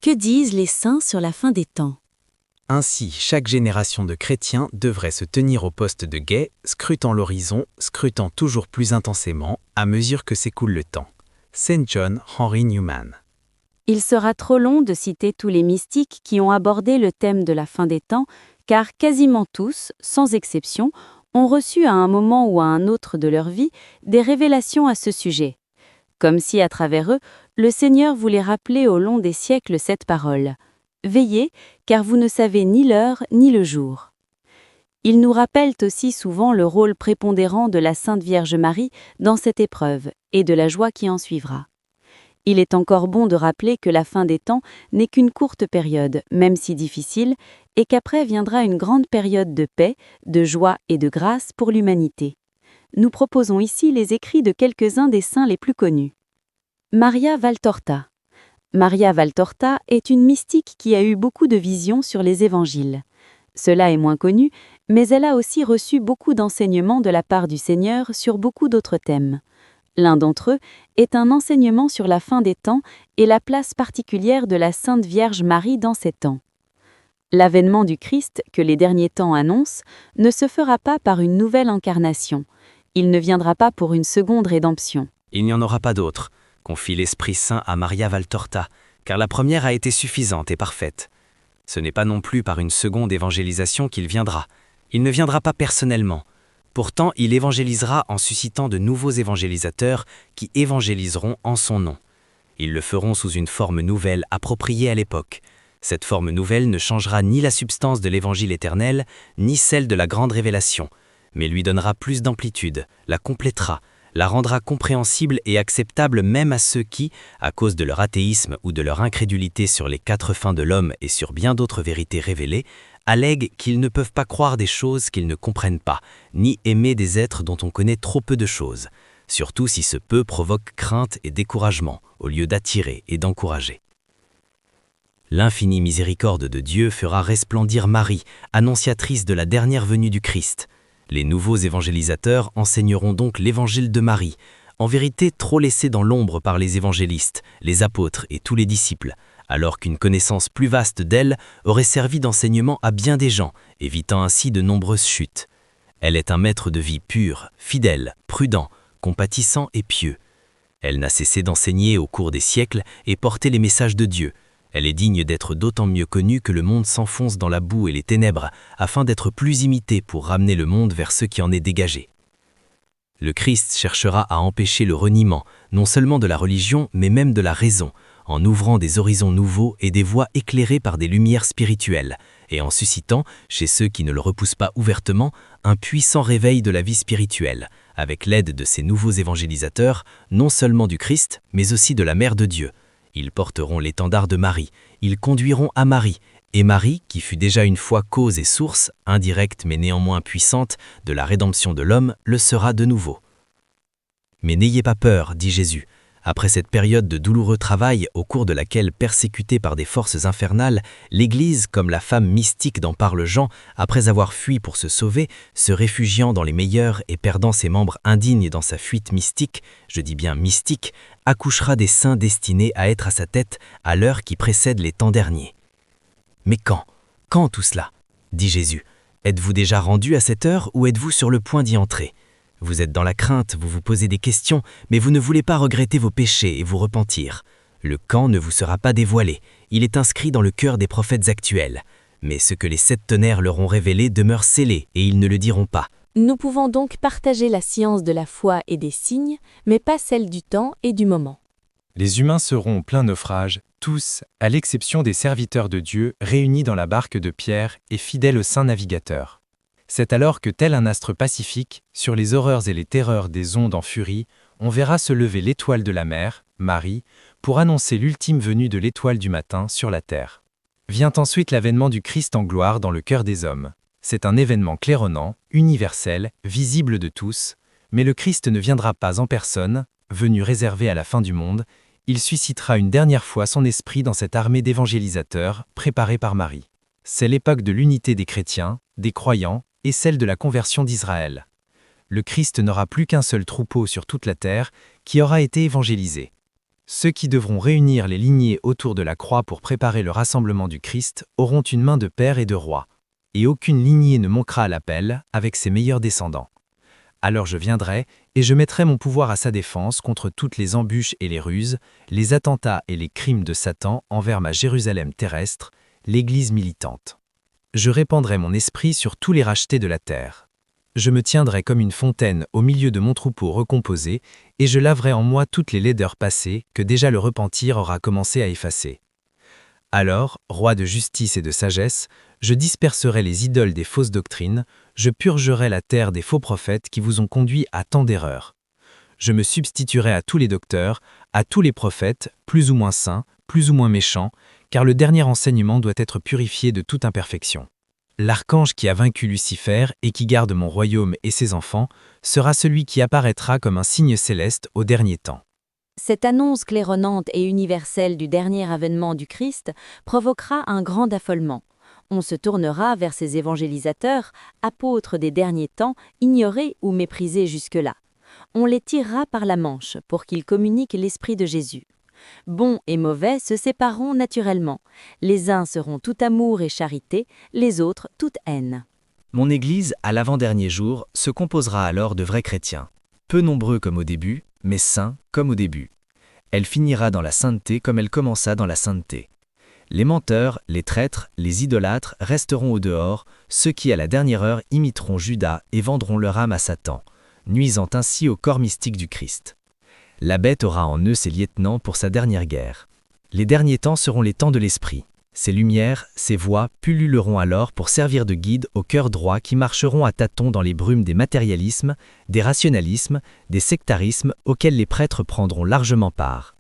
Que disent les saints sur la fin des temps? Ainsi, chaque génération de chrétiens devrait se tenir au poste de guet, scrutant l'horizon, scrutant toujours plus intensément, à mesure que s'écoule le temps. Saint John Henry Newman. Il sera trop long de citer tous les mystiques qui ont abordé le thème de la fin des temps, car quasiment tous, sans exception, ont reçu à un moment ou à un autre de leur vie des révélations à ce sujet. Comme si, à travers eux, le Seigneur voulait rappeler au long des siècles cette parole. Veillez, car vous ne savez ni l'heure ni le jour. Ils nous rappellent aussi souvent le rôle prépondérant de la Sainte Vierge Marie dans cette épreuve et de la joie qui en suivra. Il est encore bon de rappeler que la fin des temps n'est qu'une courte période, même si difficile, et qu'après viendra une grande période de paix, de joie et de grâce pour l'humanité. Nous proposons ici les écrits de quelques-uns des saints les plus connus. Maria Valtorta. Maria Valtorta est une mystique qui a eu beaucoup de visions sur les évangiles. Cela est moins connu, mais elle a aussi reçu beaucoup d'enseignements de la part du Seigneur sur beaucoup d'autres thèmes. L'un d'entre eux est un enseignement sur la fin des temps et la place particulière de la Sainte Vierge Marie dans ces temps. L'avènement du Christ, que les derniers temps annoncent, ne se fera pas par une nouvelle incarnation. Il ne viendra pas pour une seconde rédemption. Il n'y en aura pas d'autre, confie l'Esprit Saint à Maria Valtorta, car la première a été suffisante et parfaite. Ce n'est pas non plus par une seconde évangélisation qu'il viendra. Il ne viendra pas personnellement. Pourtant, il évangélisera en suscitant de nouveaux évangélisateurs qui évangéliseront en son nom. Ils le feront sous une forme nouvelle appropriée à l'époque. Cette forme nouvelle ne changera ni la substance de l'évangile éternel, ni celle de la grande révélation, mais lui donnera plus d'amplitude, la complétera, la rendra compréhensible et acceptable même à ceux qui, à cause de leur athéisme ou de leur incrédulité sur les quatre fins de l'homme et sur bien d'autres vérités révélées, allèguent qu'ils ne peuvent pas croire des choses qu'ils ne comprennent pas, ni aimer des êtres dont on connaît trop peu de choses, surtout si ce peu provoque crainte et découragement, au lieu d'attirer et d'encourager. L'infinie miséricorde de Dieu fera resplendir Marie, annonciatrice de la dernière venue du Christ. Les nouveaux évangélisateurs enseigneront donc l'évangile de Marie, en vérité trop laissé dans l'ombre par les évangélistes, les apôtres et tous les disciples, alors qu'une connaissance plus vaste d'elle aurait servi d'enseignement à bien des gens, évitant ainsi de nombreuses chutes. Elle est un maître de vie pur, fidèle, prudent, compatissant et pieux. Elle n'a cessé d'enseigner au cours des siècles et porter les messages de Dieu. Elle est digne d'être d'autant mieux connue que le monde s'enfonce dans la boue et les ténèbres, afin d'être plus imité pour ramener le monde vers ce qui en est dégagé. Le Christ cherchera à empêcher le reniement, non seulement de la religion, mais même de la raison, en ouvrant des horizons nouveaux et des voies éclairées par des lumières spirituelles, et en suscitant, chez ceux qui ne le repoussent pas ouvertement, un puissant réveil de la vie spirituelle, avec l'aide de ces nouveaux évangélisateurs, non seulement du Christ, mais aussi de la Mère de Dieu. Ils porteront l'étendard de Marie, ils conduiront à Marie, et Marie, qui fut déjà une fois cause et source, indirecte mais néanmoins puissante, de la rédemption de l'homme, le sera de nouveau. Mais n'ayez pas peur, dit Jésus. Après cette période de douloureux travail au cours de laquelle, persécutée par des forces infernales, l'Église, comme la femme mystique dont parle Jean, après avoir fui pour se sauver, se réfugiant dans les meilleurs et perdant ses membres indignes dans sa fuite mystique, je dis bien mystique, accouchera des saints destinés à être à sa tête à l'heure qui précède les temps derniers. Mais quand tout cela? Dit Jésus. Êtes-vous déjà rendu à cette heure ou êtes-vous sur le point d'y entrer? Vous êtes dans la crainte, vous vous posez des questions, mais vous ne voulez pas regretter vos péchés et vous repentir. Le quand ne vous sera pas dévoilé, il est inscrit dans le cœur des prophètes actuels. Mais ce que les 7 tonnerres leur ont révélé demeure scellé et ils ne le diront pas. Nous pouvons donc partager la science de la foi et des signes, mais pas celle du temps et du moment. Les humains seront en plein naufrage, tous, à l'exception des serviteurs de Dieu réunis dans la barque de Pierre et fidèles au saint navigateur. C'est alors que, tel un astre pacifique, sur les horreurs et les terreurs des ondes en furie, on verra se lever l'étoile de la mer, Marie, pour annoncer l'ultime venue de l'étoile du matin sur la terre. Vient ensuite l'avènement du Christ en gloire dans le cœur des hommes. C'est un événement claironnant, universel, visible de tous, mais le Christ ne viendra pas en personne, venu réservé à la fin du monde, il suscitera une dernière fois son esprit dans cette armée d'évangélisateurs préparée par Marie. C'est l'époque de l'unité des chrétiens, des croyants, et celle de la conversion d'Israël. Le Christ n'aura plus qu'un seul troupeau sur toute la terre qui aura été évangélisé. Ceux qui devront réunir les lignées autour de la croix pour préparer le rassemblement du Christ auront une main de père et de roi, et aucune lignée ne manquera à l'appel avec ses meilleurs descendants. Alors je viendrai, et je mettrai mon pouvoir à sa défense contre toutes les embûches et les ruses, les attentats et les crimes de Satan envers ma Jérusalem terrestre, l'Église militante. Je répandrai mon esprit sur tous les rachetés de la terre. Je me tiendrai comme une fontaine au milieu de mon troupeau recomposé, et je laverai en moi toutes les laideurs passées que déjà le repentir aura commencé à effacer. Alors, roi de justice et de sagesse, je disperserai les idoles des fausses doctrines, je purgerai la terre des faux prophètes qui vous ont conduit à tant d'erreurs. Je me substituerai à tous les docteurs, à tous les prophètes, plus ou moins saints, plus ou moins méchants, car le dernier enseignement doit être purifié de toute imperfection. L'archange qui a vaincu Lucifer et qui garde mon royaume et ses enfants sera celui qui apparaîtra comme un signe céleste au dernier temps. Cette annonce claironnante et universelle du dernier avènement du Christ provoquera un grand affolement. On se tournera vers ces évangélisateurs, apôtres des derniers temps, ignorés ou méprisés jusque-là. On les tirera par la manche pour qu'ils communiquent l'esprit de Jésus. Bons et mauvais se sépareront naturellement. Les uns seront tout amour et charité, les autres toute haine. Mon Église, à l'avant-dernier jour, se composera alors de vrais chrétiens. Peu nombreux comme au début, mais saints comme au début. Elle finira dans la sainteté comme elle commença dans la sainteté. Les menteurs, les traîtres, les idolâtres resteront au dehors, ceux qui à la dernière heure imiteront Judas et vendront leur âme à Satan, nuisant ainsi au corps mystique du Christ. La bête aura en eux ses lieutenants pour sa dernière guerre. Les derniers temps seront les temps de l'esprit. Ces lumières, ces voix pulluleront alors pour servir de guide aux cœurs droits qui marcheront à tâtons dans les brumes des matérialismes, des rationalismes, des sectarismes auxquels les prêtres prendront largement part.